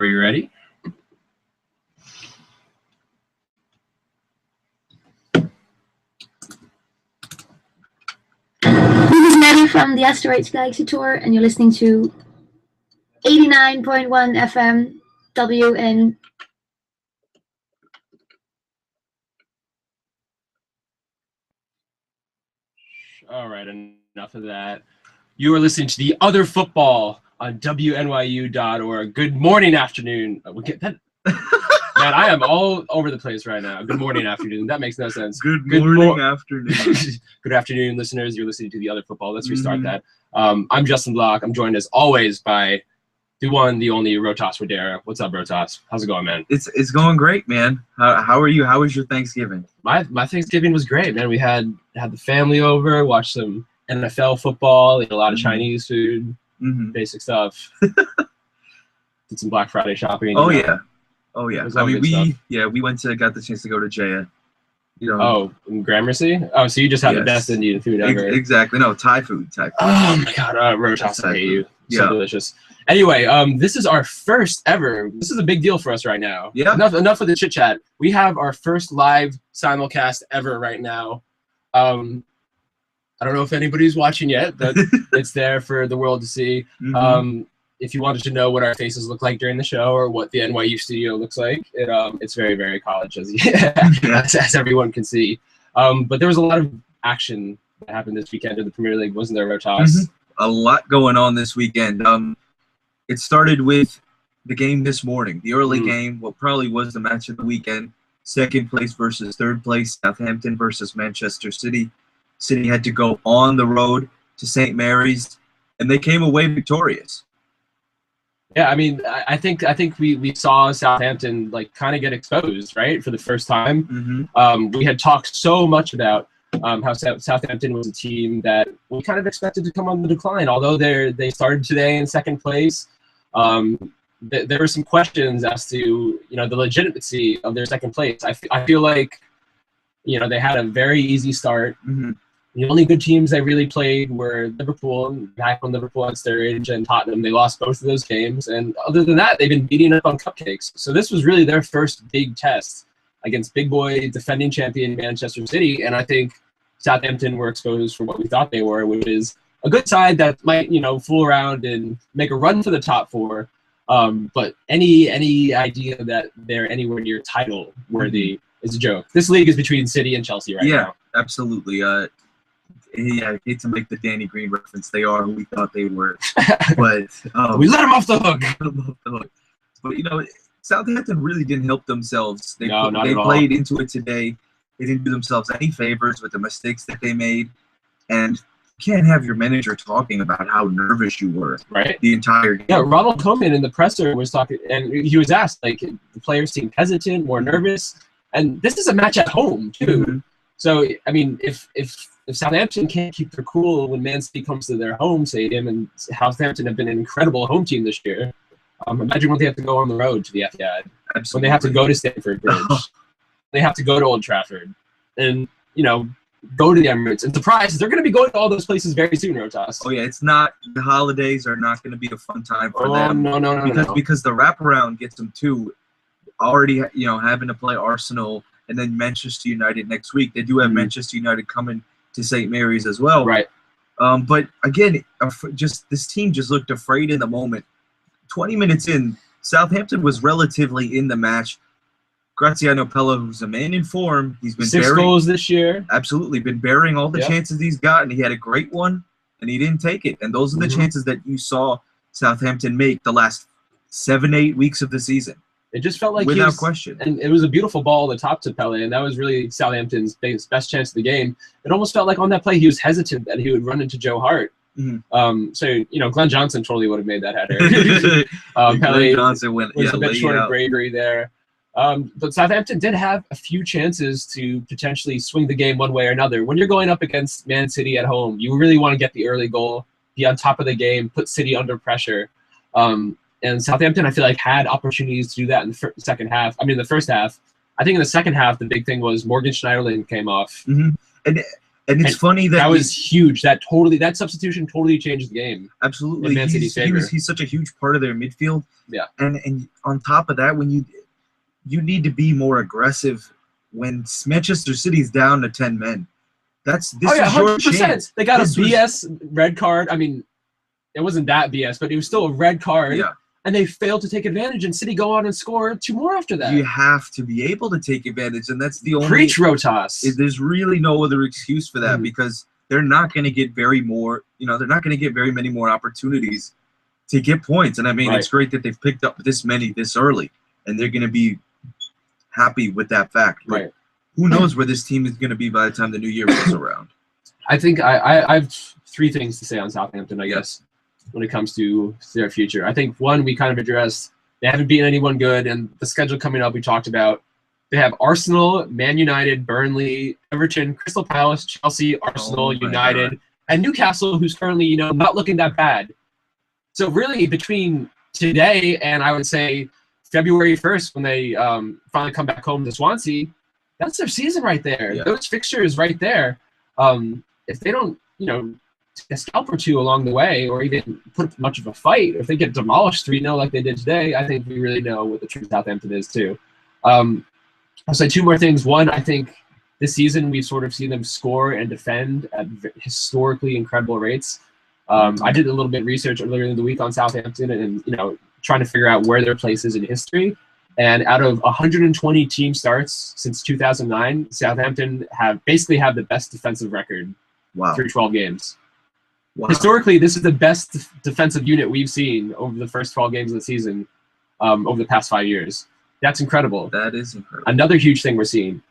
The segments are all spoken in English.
Are you ready? This is Maddie from the Asteroids Galaxy Tour, and you're listening to 89.1 FM WN. All right, enough of that. You are listening to The Other Football on WNYU.org. Good morning, afternoon. We get that. Man, I am all over the place right now. Good morning, afternoon. That makes no sense. Good morning, afternoon. Good afternoon, listeners. You're listening to The Other Football. Let's restart that. I'm Justin Block. I'm joined as always by the one, the only Rohtas Wadera. What's up, Rohtas? How's it going, man? It's going great, man. How are you? How was your Thanksgiving? My Thanksgiving was great, man. We had the family over, watched some NFL football, ate a lot of Chinese food, basic stuff. Did some Black Friday shopping. Oh yeah. I mean, we got the chance to go to Jaya. In Gramercy? Oh, so you just had the best Indian food ever. Exactly. No, Thai food. Oh my God, Rohtas, I hate you. So delicious. Anyway, this is our first ever. This is a big deal for us right now. Yeah. Enough of the chit chat. We have our first live simulcast ever right now. I don't know if anybody's watching yet, but it's there for the world to see. If you wanted to know what our faces look like during the show or what the NYU studio looks like, it's very, very college, as everyone can see. But there was a lot of action that happened this weekend in the Premier League, wasn't there, Rohtas? A lot going on this weekend. It started with the game this morning, the early game, what probably was the match of the weekend. Second place versus third place, Southampton versus Manchester City. City had to go on the road to St. Mary's, and they came away victorious. Yeah, I mean, I think we saw Southampton kind of get exposed, right, for the first time. We had talked so much about how Southampton was a team that we kind of expected to come on the decline. Although they started today in second place, there were some questions as to the legitimacy of their second place. I feel like they had a very easy start. The only good teams they really played were Liverpool, back when Liverpool at Sturridge, and Tottenham. They lost both of those games. And other than that, they've been beating up on cupcakes. So this was really their first big test against big boy defending champion Manchester City. And I think Southampton were exposed for what we thought they were, which is a good side that might, fool around and make a run for the top four. But any idea that they're anywhere near title worthy is a joke. This league is between City and Chelsea right now. Yeah, absolutely. I hate to make the Danny Green reference. They are who we thought they were, but we let them off the hook. But Southampton really didn't help themselves. They played into it today. They didn't do themselves any favors with the mistakes that they made, and you can't have your manager talking about how nervous you were the entire game. Yeah, Ronald Koeman in the presser was talking, and he was asked the players seemed hesitant, more nervous, and this is a match at home too. So I mean, if Southampton can't keep their cool when Man City comes to their home stadium, and Southampton have been an incredible home team this year, imagine when they have to go on the road to the Etihad, when they have to go to Stamford Bridge, they have to go to Old Trafford, and go to the Emirates. And surprise, they're going to be going to all those places very soon, Rohtas. Oh yeah, the holidays are not going to be a fun time for them. No. Because the wraparound gets them too. Already, having to play Arsenal and then Manchester United next week. They do have Manchester United coming to St. Mary's as well. Right. But again, this team just looked afraid in the moment. 20 minutes in, Southampton was relatively in the match. Graziano Pella, who's a man in form, he's been 6 goals this year. Absolutely, been burying all the chances he's gotten. He had a great one, and he didn't take it. And those are the chances that you saw Southampton make the last 7-8 weeks of the season. It just felt like without question. And it was a beautiful ball at the top to Pele, and that was really Southampton's best chance of the game. It almost felt like on that play he was hesitant that he would run into Joe Hart. So Glenn Johnson totally would have made that header. Pele was a bit short of bravery there. But Southampton did have a few chances to potentially swing the game one way or another. When you're going up against Man City at home, you really want to get the early goal, be on top of the game, put City under pressure. And Southampton, I feel like, had opportunities to do that in the second half. I mean, the first half. I think in the second half, the big thing was Morgan Schneiderlin came off. And And it's funny that was huge. That substitution totally changed the game. Absolutely, in Man City's favor. He's such a huge part of their midfield. Yeah, and on top of that, when you need to be more aggressive when Manchester City's down to 10 men. This is your chance. They got a BS red card. I mean, it wasn't that BS, but it was still a red card. Yeah. And they failed to take advantage, and City go on and score 2 more after that. You have to be able to take advantage, and that's the only... Preach, Rohtas. There's really no other excuse for that because they're not going to get very many more opportunities to get points. And I mean, It's great that they've picked up this many this early, and they're going to be happy with that fact. But right. Who knows where this team is going to be by the time the new year rolls around? I think I have 3 things to say on Southampton, I guess, when it comes to their future. I think, one, we kind of addressed, they haven't beaten anyone good, and the schedule coming up we talked about. They have Arsenal, Man United, Burnley, Everton, Crystal Palace, Chelsea, Arsenal, United, and Newcastle, who's currently, not looking that bad. So really, between today and I would say February 1st, when they finally come back home to Swansea, that's their season right there. Yeah. Those fixtures right there. If they don't, a scalp or 2 along the way, or even put up much of a fight, if they get demolished 3-0 like they did today, I think we really know what the true Southampton is too. I'll say 2 more things. One, I think this season we've sort of seen them score and defend at historically incredible rates. I did a little bit of research earlier in the week on Southampton and trying to figure out where their place is in history. And out of 120 team starts since 2009, Southampton have the best defensive record through 12 games. Wow. Historically, this is the best defensive unit we've seen over the first 12 games of the season over the past 5 years. That's incredible. That is incredible. Another huge thing we're seeing.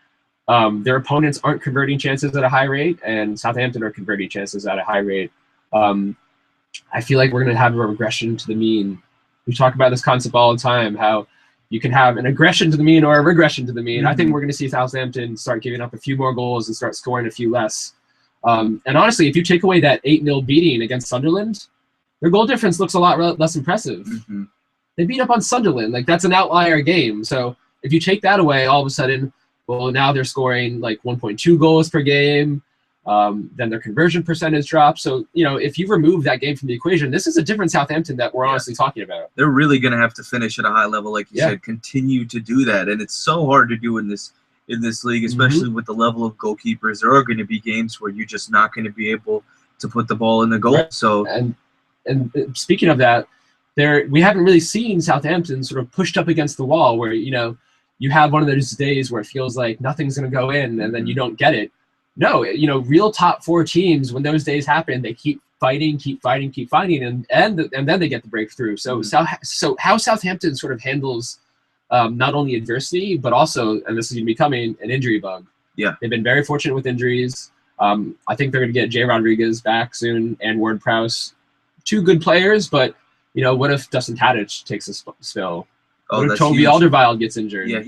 Their opponents aren't converting chances at a high rate, and Southampton are converting chances at a high rate. I feel like we're going to have a regression to the mean. We talk about this concept all the time, how you can have an aggression to the mean or a regression to the mean. I think we're going to see Southampton start giving up a few more goals and start scoring a few less. And honestly, if you take away that 8-0 beating against Sunderland, their goal difference looks a lot less impressive. They beat up on Sunderland. Like, that's an outlier game. So if you take that away, all of a sudden, well, now they're scoring like 1.2 goals per game. Then their conversion percentage drops. So, if you remove that game from the equation, this is a different Southampton that we're honestly talking about. They're really going to have to finish at a high level, like you said, continue to do that. And it's so hard to do in this league, especially with the level of goalkeepers. There are going to be games where you're just not going to be able to put the ball in the goal. Right. So, and speaking of that, we haven't really seen Southampton sort of pushed up against the wall where, you have one of those days where it feels like nothing's going to go in and then you don't get it. No, real top 4 teams, when those days happen, they keep fighting, and then they get the breakthrough. So how Southampton sort of handles not only adversity, but also, and this is going to be coming, an injury bug. Yeah. They've been very fortunate with injuries. I think they're going to get Jay Rodriguez back soon and Ward-Prowse. 2 good players, but, what if Dustin Tadic takes a spill? What if Toby Alderweireld gets injured? Yeah,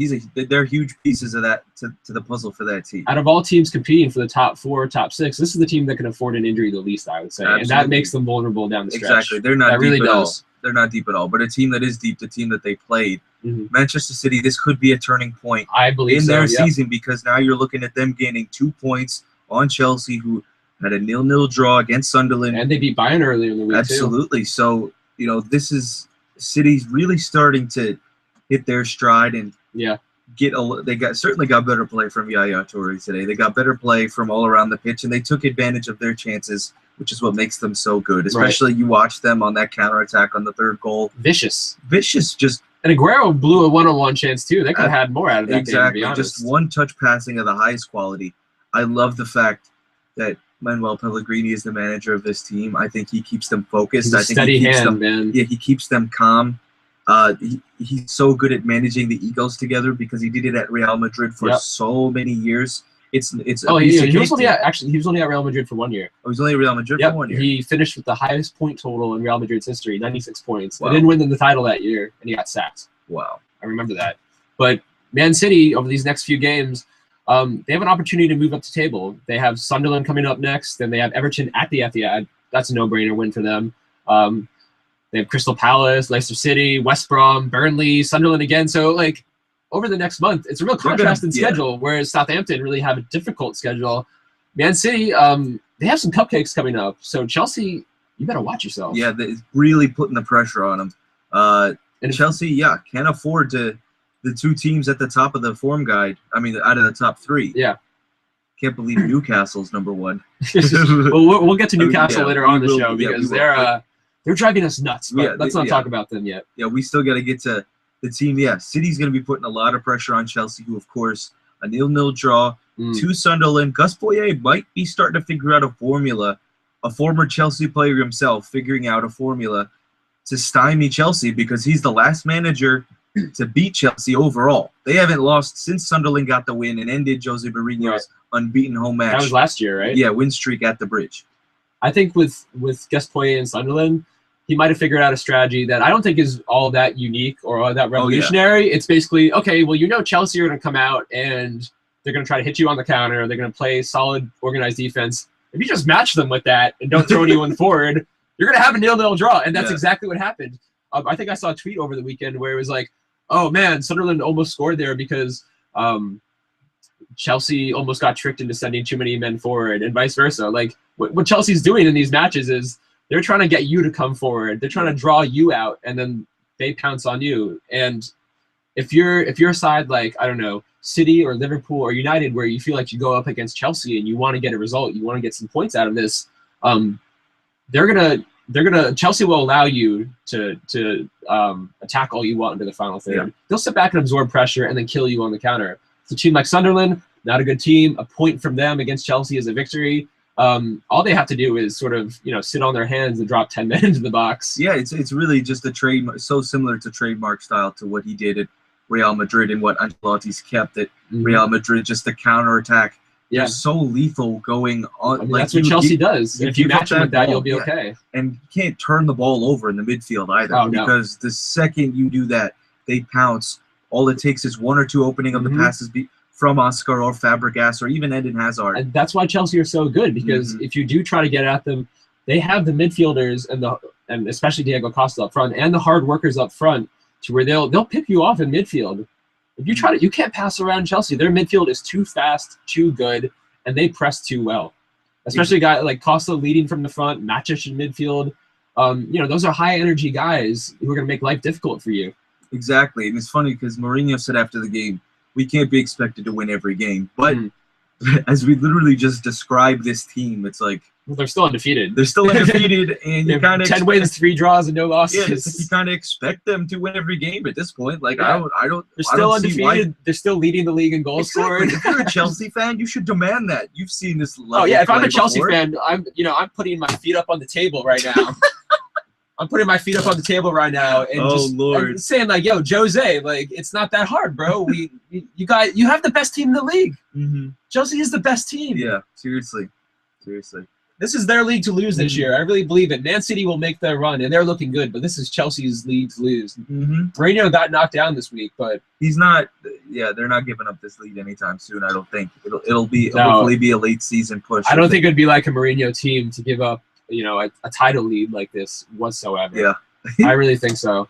they're huge pieces of that to the puzzle for that team. Out of all teams competing for the top 4, top 6, this is the team that can afford an injury the least, I would say. Absolutely. And that makes them vulnerable down the stretch. Exactly. They're not deep at all. They're not deep at all. But a team that is deep, the team that they played, Manchester City, this could be a turning point in their season, because now you're looking at them gaining 2 points on Chelsea, who had a 0-0 draw against Sunderland. And they beat Bayern earlier in the week, Absolutely. So, this is City's really starting to hit their stride and they certainly got better play from Yaya Toure today. They got better play from all around the pitch, and they took advantage of their chances, which is what makes them so good. Especially you watch them on that counterattack on the 3rd goal. Vicious. Just and Aguero blew a 1-on-1 chance too. They could have had more out of that game, to be honest. Just one-touch passing of the highest quality. I love the fact that Manuel Pellegrini is the manager of this team. I think he keeps them focused. He's a steady hand, man. Yeah, he keeps them calm. He's so good at managing the egos together, because he did it at Real Madrid for so many years. He was only at Real Madrid for 1 year. Oh, he was only at Real Madrid for 1 year. He finished with the highest point total in Real Madrid's history, 96 points. Wow. They didn't win the title that year, and he got sacked. Wow. I remember that. But Man City, over these next few games, they have an opportunity to move up the table. They have Sunderland coming up next, then they have Everton at the Etihad. That's a no-brainer win for them. They have Crystal Palace, Leicester City, West Brom, Burnley, Sunderland again. So, over the next month, it's a real contrast in schedule, whereas Southampton really have a difficult schedule. Man City, they have some cupcakes coming up. So Chelsea, you better watch yourself. Yeah, it's really putting the pressure on them. And Chelsea, can't afford the two teams at the top of the form guide. I mean, out of the top three. Yeah. Can't believe Newcastle's number one. Well, we'll get to Newcastle later on in the show because they're driving us nuts. But let's not talk about them yet. Yeah, we still got to get to the team. Yeah, City's going to be putting a lot of pressure on Chelsea, who, of course, a 0-0 draw to Sunderland. Gus Poyet might be starting to figure out a formula. A former Chelsea player himself figuring out a formula to stymie Chelsea because he's the last manager to beat Chelsea overall. They haven't lost since Sunderland got the win and ended Jose Mourinho's unbeaten home match. That was last year, right? Yeah, win streak at the Bridge. I think with Gus Poyet and Sunderland, he might have figured out a strategy that I don't think is all that unique or all that revolutionary. It's basically, okay, well, Chelsea are going to come out and they're going to try to hit you on the counter. They're going to play solid, organized defense. If you just match them with that and don't throw anyone forward, you're going to have a 0-0 draw. And that's exactly what happened. I think I saw a tweet over the weekend where it was like, oh, man, Sunderland almost scored there because Chelsea almost got tricked into sending too many men forward and vice versa. Like, what Chelsea's doing in these matches is they're trying to get you to come forward. They're trying to draw you out, and then they pounce on you. And if you're a side like, I don't know, City or Liverpool or United, where you feel like you go up against Chelsea and you want to get a result, you want to get some points out of this, Chelsea will allow you to attack all you want into the final third. Yeah. They'll sit back and absorb pressure and then kill you on the counter. It's a team like Sunderland, not a good team. A point from them against Chelsea is a victory. All they have to do is sort of, sit on their hands and drop 10 men into the box. Yeah, it's really just a trademark, so similar to trademark style to what he did at Real Madrid and what Ancelotti's kept at Real Madrid, just the counterattack. Yeah, so lethal going on. That's what Chelsea does. If you match them with that, you'll be okay. And you can't turn the ball over in the midfield either, because the second you do that, they pounce. All it takes is one or two opening of the passes from Oscar or Fabregas or even Eden Hazard. And that's why Chelsea are so good, because if you do try to get at them, they have the midfielders and especially Diego Costa up front and the hard workers up front to where they'll pick you off in midfield. If you try you can't pass around Chelsea. Their midfield is too fast, too good, and they press too well. Especially a guy like Costa leading from the front, Matic in midfield. Those are high energy guys who are going to make life difficult for you. Exactly, and it's funny because Mourinho said after the game, we can't be expected to win every game. But as we literally just described this team, it's like, well, they're still undefeated. They're still undefeated, and you kind of 10 wins, 3 draws, and no losses. Yeah, you kind of expect them to win every game at this point. Like I don't. They're still undefeated. They're still leading the league in goals scored. If you're a Chelsea fan, you should demand that. You've seen this level. Oh yeah, if I'm a Chelsea fan, I'm putting my feet up on the table right now. I'm putting my feet up on the table right now and saying like, yo, Jose, like, it's not that hard, bro. You have the best team in the league. Chelsea is the best team. Yeah, seriously. This is their league to lose this year. I really believe it. Man City will make their run, and they're looking good, but this is Chelsea's league to lose. Mourinho got knocked down this week, but he's not. Yeah, they're not giving up this lead anytime soon. I don't think it'll hopefully be a late season push. I don't think it'd be like a Mourinho team to give up, a title lead like this whatsoever. Yeah, I really think so.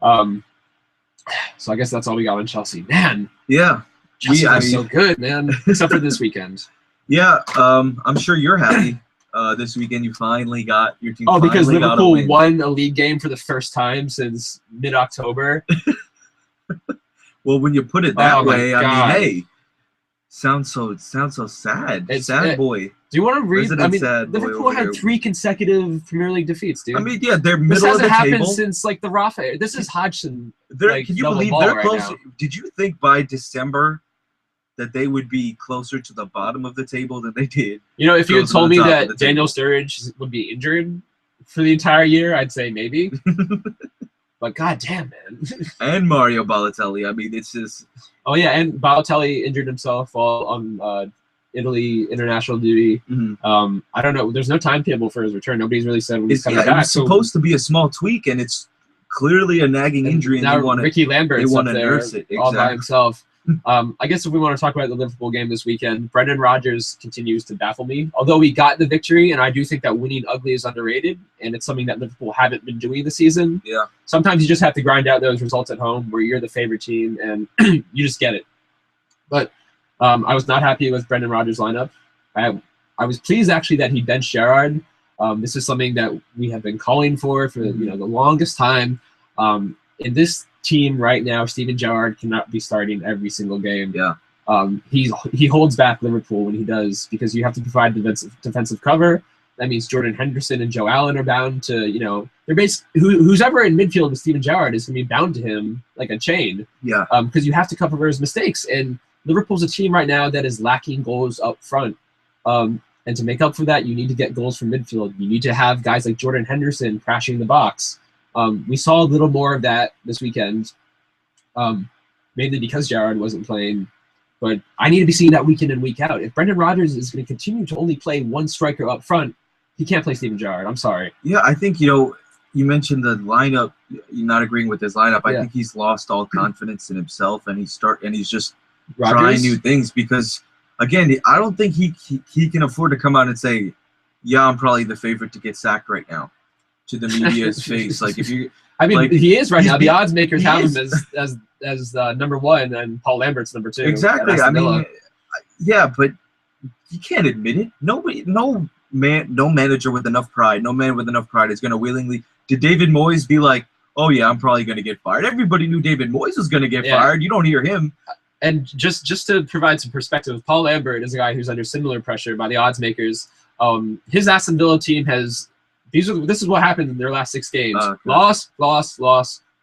So I guess that's all we got on Chelsea, man. Yeah, Chelsea was so good, man. Except for this weekend. Yeah, I'm sure you're happy. This weekend you finally got your team. Oh, because Liverpool won a league game for the first time since mid-October. Well, when you put it that way, I mean, hey, sounds so sad. Sad boy. Do you want to read? Liverpool had 3 consecutive Premier League defeats, dude. I mean, yeah, they're middle of the table. This hasn't happened since like the Rafa. This is Hodgson. Can you believe they're close? Right, did you think by December that they would be closer to the bottom of the table than they did? If you had told me that Daniel Sturridge would be injured for the entire year, I'd say maybe. But goddamn, man. And Mario Balotelli. I mean, it's just. Oh yeah, and Balotelli injured himself while on Italy international duty. I don't know. There's no timetable for his return. Nobody's really said when he's coming back. It's supposed to be a small tweak, and it's clearly a nagging injury. And now Ricky Lambert's up there all by himself. I guess if we want to talk about the Liverpool game this weekend, Brendan Rodgers continues to baffle me. Although we got the victory, and I do think that winning ugly is underrated, and it's something that Liverpool haven't been doing this season. Yeah. Sometimes you just have to grind out those results at home where you're the favorite team, and you just get it. But I was not happy with Brendan Rodgers' lineup. I was pleased actually that he benched Gerrard. This is something that we have been calling for the longest time. In this team right now, Steven Gerrard cannot be starting every single game. Yeah. He holds back Liverpool when he does, because you have to provide defensive cover. That means Jordan Henderson and Joe Allen are bound to, they're who's ever in midfield with Steven Gerrard is going to be bound to him like a chain. Yeah. Because you have to cover his mistakes. And Liverpool's a team right now that is lacking goals up front. And to make up for that, you need to get goals from midfield. You need to have guys like Jordan Henderson crashing the box. We saw a little more of that this weekend, mainly because Gerrard wasn't playing. But I need to be seeing that week in and week out. If Brendan Rodgers is going to continue to only play one striker up front, he can't play Steven Gerrard. I'm sorry. Yeah, I think, you mentioned the lineup. You're not agreeing with his lineup. I think he's lost all confidence in himself, and he's just trying new things. Because, again, I don't think he can afford to come out and say, yeah, I'm probably the favorite to get sacked right now, to the media's face. Like, if you... I mean, he is right now. The odds makers have him as number one, and Paul Lambert's number two. Exactly. I mean, yeah, but you can't admit it. No manager with enough pride, no man with enough pride is going to willingly. Did David Moyes be like, oh yeah, I'm probably going to get fired? Everybody knew David Moyes was going to get fired. You don't hear him. And just to provide some perspective, Paul Lambert is a guy who's under similar pressure by the odds makers. His Aston Villa team has this is what happened in their last 6 games: loss,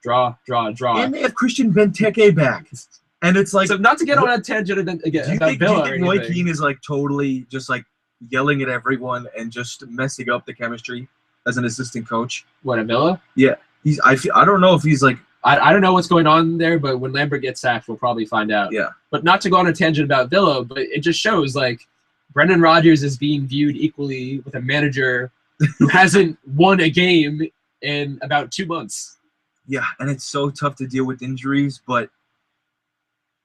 draw. And they have Christian Benteke back. And it's like, so not to get on a tangent again about Villa. Do you think Roy Keane is like totally just like yelling at everyone and just messing up the chemistry as an assistant coach? What, at Villa? Yeah, I don't know if he's like. I don't know what's going on there, but when Lambert gets sacked, we'll probably find out. Yeah. But not to go on a tangent about Villa, but it just shows like Brendan Rodgers is being viewed equally with a manager who hasn't won a game in about 2 months. Yeah, and it's so tough to deal with injuries, but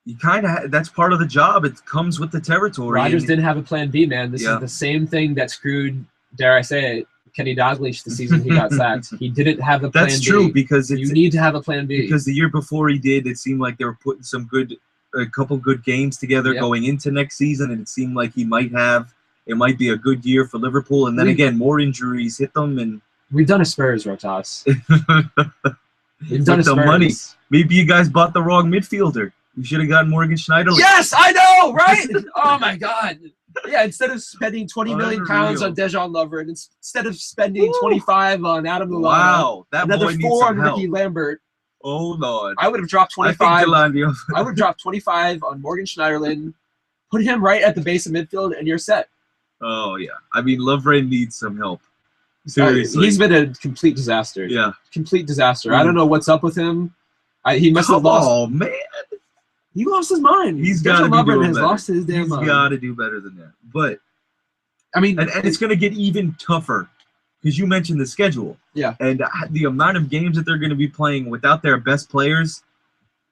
you kind of that's part of the job. It comes with the territory. Rodgers didn't have a plan B, man. This is the same thing that screwed, dare I say it, Kenny Dalglish the season he got sacked. He didn't have a plan B. That's true, because you need to have a plan B. Because the year before he did, it seemed like they were putting a couple good games together going into next season, and it seemed like it might be a good year for Liverpool. And then again, more injuries hit them, and we've done a Spurs, Rohtas. We've done with the money. Maybe you guys bought the wrong midfielder. You should have gotten Morgan Schneiderlin. Yes, I know, right? Oh my God. Yeah, instead of spending 20 million pounds on Dejan Lovren, instead of spending 25 on Adam Lallana, wow, that another boy 4 on help. Ricky Lambert. Oh Lord. I would have dropped 25. I would have dropped 25 on Morgan Schneiderlin, put him right at the base of midfield, and you're set. Oh yeah. I mean, Lovren needs some help. Seriously. He's been a complete disaster. Yeah. Complete disaster. I don't know what's up with him. He must have lost. Oh man. He lost his mind. He's got to be doing better. Lost his damn mind. He's got to do better than that. But I mean, and it's going to get even tougher because you mentioned the schedule. Yeah. And the amount of games that they're going to be playing without their best players.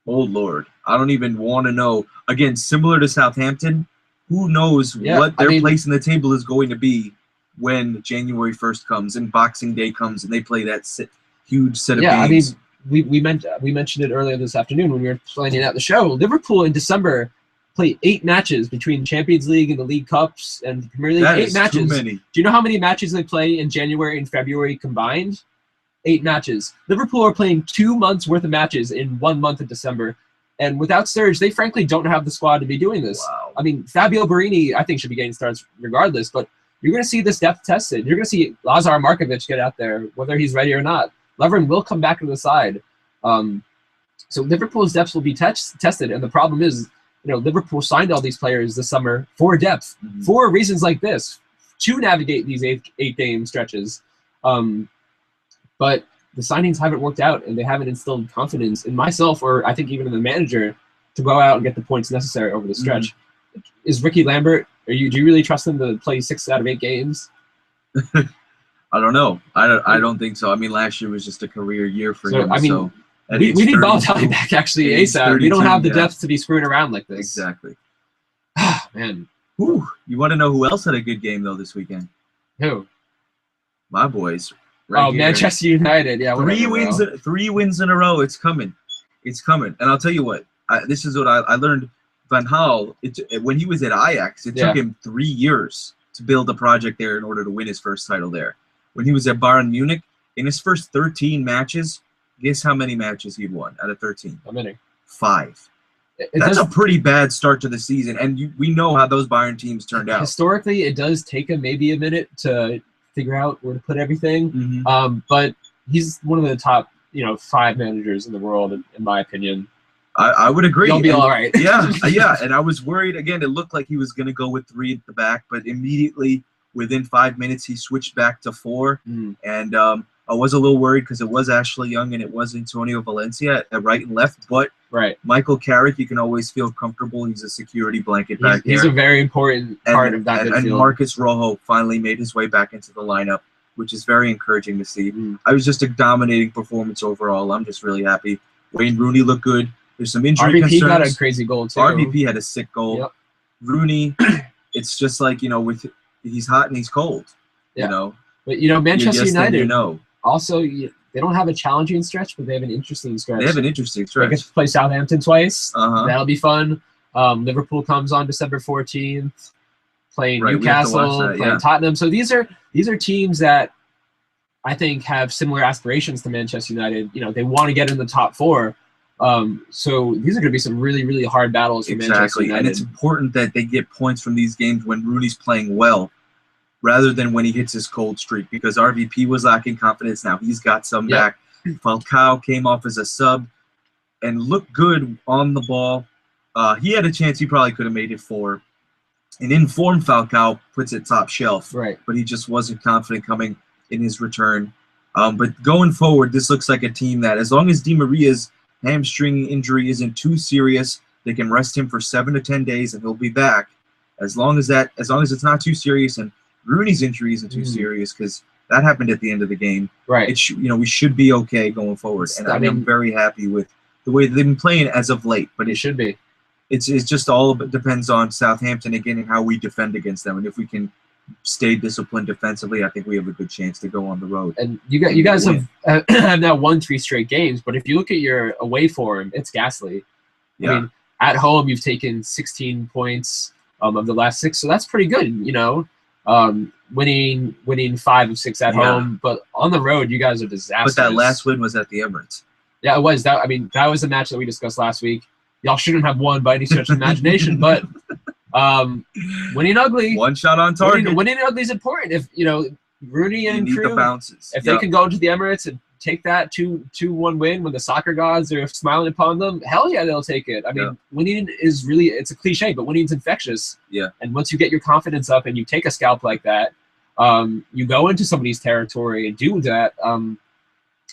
Oh Lord, I don't even want to know. Again, similar to Southampton, who knows what their place in the table is going to be when January 1st comes and Boxing Day comes and they play that huge set of games. I mean, we mentioned it earlier this afternoon when we were planning out the show. Liverpool in December play 8 matches between Champions League and the League Cups and the Premier League. That 8 is matches. Too many. Do you know how many matches they play in January and February combined? 8 matches. Liverpool are playing 2 months worth of matches in 1 month of December. And without Sturridge, they frankly don't have the squad to be doing this. Wow. I mean, Fabio Borini, I think, should be getting starts regardless, but you're going to see this depth tested. You're going to see Lazar Markovic get out there, whether he's ready or not. Lovren will come back to the side. So Liverpool's depth will be tested, and the problem is, Liverpool signed all these players this summer for depth, for reasons like this, to navigate these eight game stretches. But the signings haven't worked out, and they haven't instilled confidence in myself, or I think even in the manager, to go out and get the points necessary over the stretch. Is Ricky Lambert? Do you really trust him to play 6 out of 8 games? I don't know. I don't think so. I mean, last year was just a career year for him. I mean, we need Balotelli back actually ASAP. We don't have the depth to be screwing around like this. Exactly. Man. Whew. You want to know who else had a good game though this weekend? Who? My boys. Right here. Manchester United. Yeah. 3 wins. 3 wins in a row. It's coming. It's coming. And I'll tell you what. This is what I learned. Van Gaal, when he was at Ajax, it took him 3 years to build a project there in order to win his first title there. When he was at Bayern Munich, in his first 13 matches, guess how many matches he'd won out of 13? How many? 5. That's a pretty bad start to the season, and we know how those Bayern teams turned out. Historically, it does take him maybe a minute to figure out where to put everything, but he's one of the top 5 managers in the world, in my opinion. I would agree. He'll be all right. yeah. And I was worried. Again, it looked like he was going to go with 3 at the back, but immediately, within 5 minutes, he switched back to 4. And I was a little worried because it was Ashley Young and it was Antonio Valencia at right and left. But Michael Carrick, you can always feel comfortable. He's a security blanket back there. He's a very important part of that midfield. And Marcus Rojo finally made his way back into the lineup, which is very encouraging to see. I was just a dominating performance overall. I'm just really happy. Wayne Rooney looked good. There's some injury concerns. RVP got a crazy goal, too. RVP had a sick goal. Yep. Rooney, it's just like, he's hot and he's cold, But, Manchester United, also, they don't have a challenging stretch, but they have an interesting stretch. They have an interesting stretch. They get to play Southampton twice. That'll be fun. Liverpool comes on December 14th, playing Newcastle, playing Tottenham. So these are teams that I think have similar aspirations to Manchester United. They want to get in the top 4. So these are going to be some really, really hard battles for Manchester United. And it's important that they get points from these games when Rooney's playing well, rather than when he hits his cold streak, because RVP was lacking confidence. Now he's got some back. Falcao came off as a sub and looked good on the ball. He had a chance he probably could have made it 4. An informed Falcao puts it top shelf, but he just wasn't confident coming in his return. But going forward, this looks like a team that, as long as Di Maria's hamstring injury isn't too serious, they can rest him for 7 to 10 days and he'll be back. As long as it's not too serious and Rooney's injury isn't too serious, because that happened at the end of the game. We should be okay going forward. And I'm very happy with the way they've been playing as of late. But it should be. It's just all of it depends on Southampton again and how we defend against them. And if we can stay disciplined defensively, I think we have a good chance to go on the road. And you guys have now won 3 straight games, but if you look at your away form, it's ghastly. I mean, at home you've taken 16 points of the last 6, so that's pretty good. Winning 5 of 6 at home, but on the road you guys are disastrous. But that last win was at the Emirates. Yeah, it was. That was the match that we discussed last week. Y'all shouldn't have won by any stretch of imagination, but winning ugly. One shot on target. Winning ugly is important. If Rooney and crew, the bounces. If they can go to the Emirates and take that 2-1 win when the soccer gods are smiling upon them, hell yeah, they'll take it. I mean, winning is really, it's a cliche, but winning's infectious. Yeah. And once you get your confidence up and you take a scalp like that, you go into somebody's territory and do that,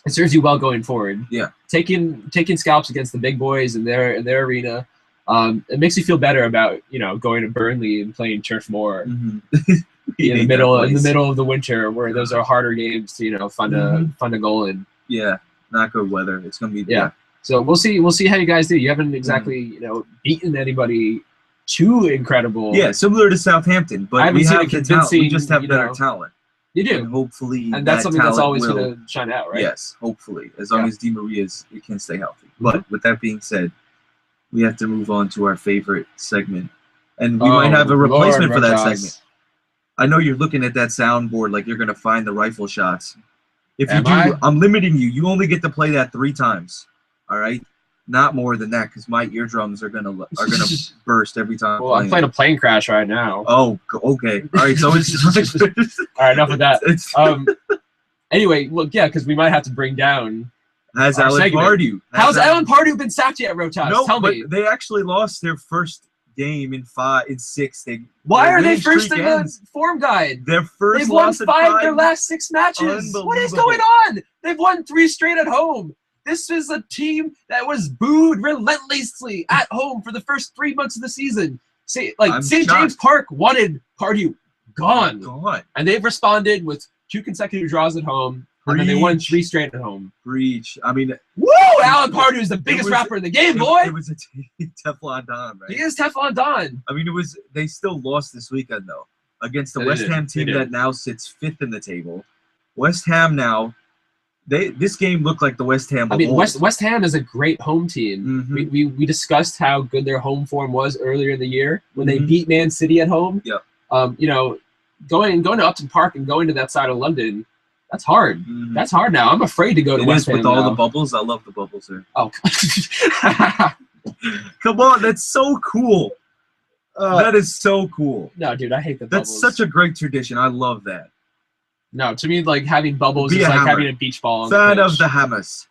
it serves you well going forward. Yeah. Taking scalps against the big boys in their arena, it makes you feel better about going to Burnley and playing Turf Moor in the middle of the winter, where those are harder games to fun to goal in. Yeah, not good weather. It's gonna be So we'll see how you guys do. You haven't exactly beaten anybody too incredible. Yeah, similar to Southampton, but we have the talent. We just have better talent. You do. And hopefully, and that's something that's always going to shine out, right? Yes, hopefully, as long as Di Maria can stay healthy. But with that being said, we have to move on to our favorite segment, and we might have a replacement for that segment. I know you're looking at that soundboard like you're going to find the rifle shots. If you do, I'm limiting you. You only get to play that 3 times. All right, not more than that, because my eardrums are gonna burst every time. Well, I'm playing a plane crash right now. Oh, okay. All right, so it's all right. Enough of that. Anyway, look, because we might have to bring down. Has Alan Pardew? How's Alan Pardew been sacked yet, Rohtas? No, Tell me. They actually lost their first game in 6. Why are they first in the form guide? They've won 5 their last 6 matches. What is going on? They've won 3 straight at home. This is a team that was booed relentlessly at home for the first 3 months of the season. St. James Park wanted Pardew gone. And they've responded with 2 consecutive draws at home. And then they won 3 straight at home. Breach. I mean, woo! Alan Pardew is the biggest rapper in the game, boy. It was a Teflon Don, right? He is Teflon Don. I mean, they still lost this weekend though against the West Ham team that now sits 5th in the table. West Ham now. This game looked like the West Ham. I mean, West Ham is a great home team. We discussed how good their home form was earlier in the year when they beat Man City at home. Yeah. going to Upton Park and going to that side of London, that's hard. Mhm. That's hard now. I'm afraid to go to It West is with Ham all now. the bubbles. I love the bubbles there. Oh, Come on, that's so cool. That is so cool. no, dude, I hate the That's bubbles. such a great tradition. I love that. No, to me, like having bubbles Be is a like hammer. having a beach ball on Fan the of pitch. the Hammers.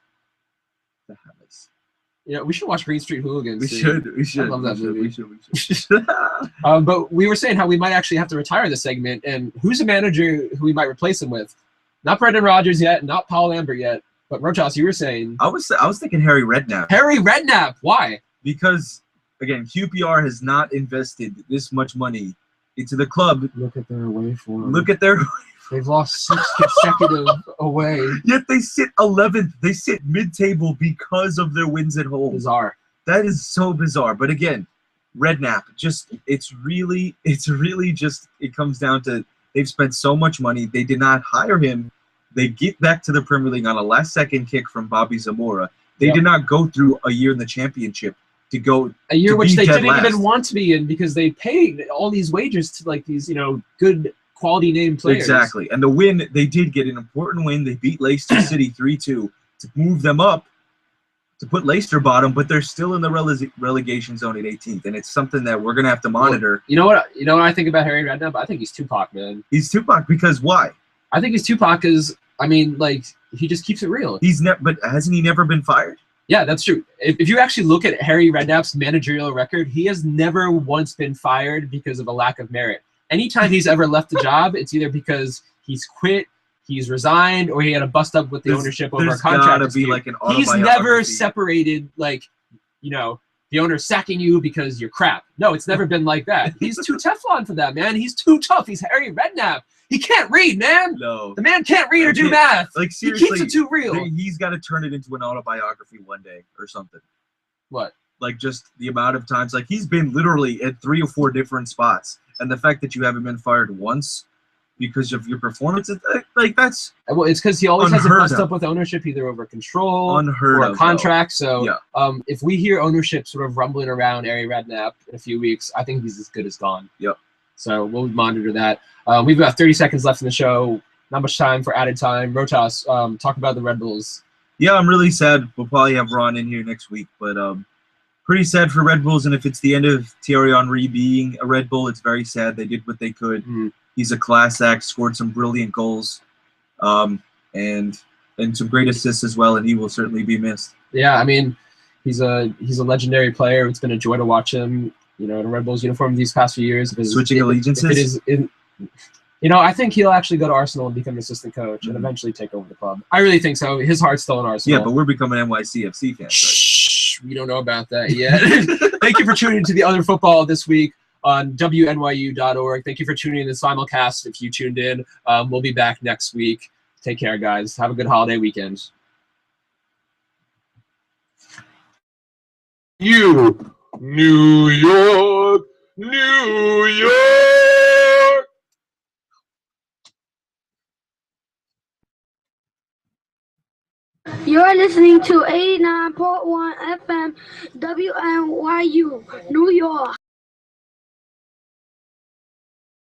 The Hammers. Yeah, we should watch Green Street Hooligans. We soon. should. We should. I love that movie. We should. But we were saying how we might actually have to retire this segment, and who's a manager who we might replace him with? Not Brendan Rodgers yet, not Paul Lambert yet, but Rohtas, you were saying I was thinking Harry Redknapp Harry Redknapp. Why? because again QPR has not invested this much money into the club. Look at their away form. Look at their. They've lost 6 consecutive away. Yet they sit 11th. They sit mid-table because of their wins at home. Bizarre. That is so bizarre. But again, Redknapp, it's really just it comes down to they've spent so much money. They did not hire him. They get back to the Premier League on a last-second kick from Bobby Zamora. They Yep. did not go through a year in the championship to go A year to which be they dead didn't last. even want to be in because they paid all these wages to like these, good quality name players. Exactly. And the win, they did get an important win. They beat Leicester City 3-2 to move them up, to put Leicester bottom, but they're still in the relegation zone at 18th. And it's something that we're going to have to monitor. You know what I think about Harry Redknapp? I think he's Tupac, man. He's Tupac because why? I think he's Tupac because, he just keeps it real. But hasn't he never been fired? Yeah, that's true. If you actually look at Harry Redknapp's managerial record, he has never once been fired because of a lack of merit. Anytime he's ever left the job, it's either because he's quit, he's resigned, or he had a bust up with the ownership over a contract. Gotta be dispute. like an He's autobiography. never separated, the owner sacking you because you're crap. No, it's never been like that. He's too Teflon for that, man. He's too tough. He's Harry Redknapp. He can't read, man. No. The man can't read or do math. Like, He seriously, keeps it too real. he's got to turn it into an autobiography one day or something. What? Like, just the amount of times. Like, he's been literally at 3 or 4 different spots. And the fact that you haven't been fired once because of your performance, that's Well, it's because he always has a Unheard bust of. up with ownership, either over control unheard or of. a contract. So Yeah. if we hear ownership sort of rumbling around Harry Redknapp in a few weeks, I think he's as good as gone. Yep. So we'll monitor that. We've got 30 seconds left in the show. Not much time for added time. Rohtas, talk about the Red Bulls. Yeah, I'm really sad. We'll probably have Ron in here next week, but pretty sad for Red Bulls. And if it's the end of Thierry Henry being a Red Bull, it's very sad. They did what they could. He's a class act, scored some brilliant goals, and some great assists as well. And he will certainly be missed. Yeah, he's a legendary player. It's been a joy to watch him, in a Red Bulls uniform these past few years. Switching allegiances. I think he'll actually go to Arsenal and become an assistant coach and eventually take over the club. I really think so. His heart's still in Arsenal. Yeah, but we're becoming NYCFC fans. Right? Shh, we don't know about that yet. Thank you for tuning into the Other Football this week on WNYU.org. Thank you for tuning in to Simulcast if you tuned in. We'll be back next week. Take care, guys. Have a good holiday weekend. New York, New York. You're listening to 89.1 FM WNYU, New York.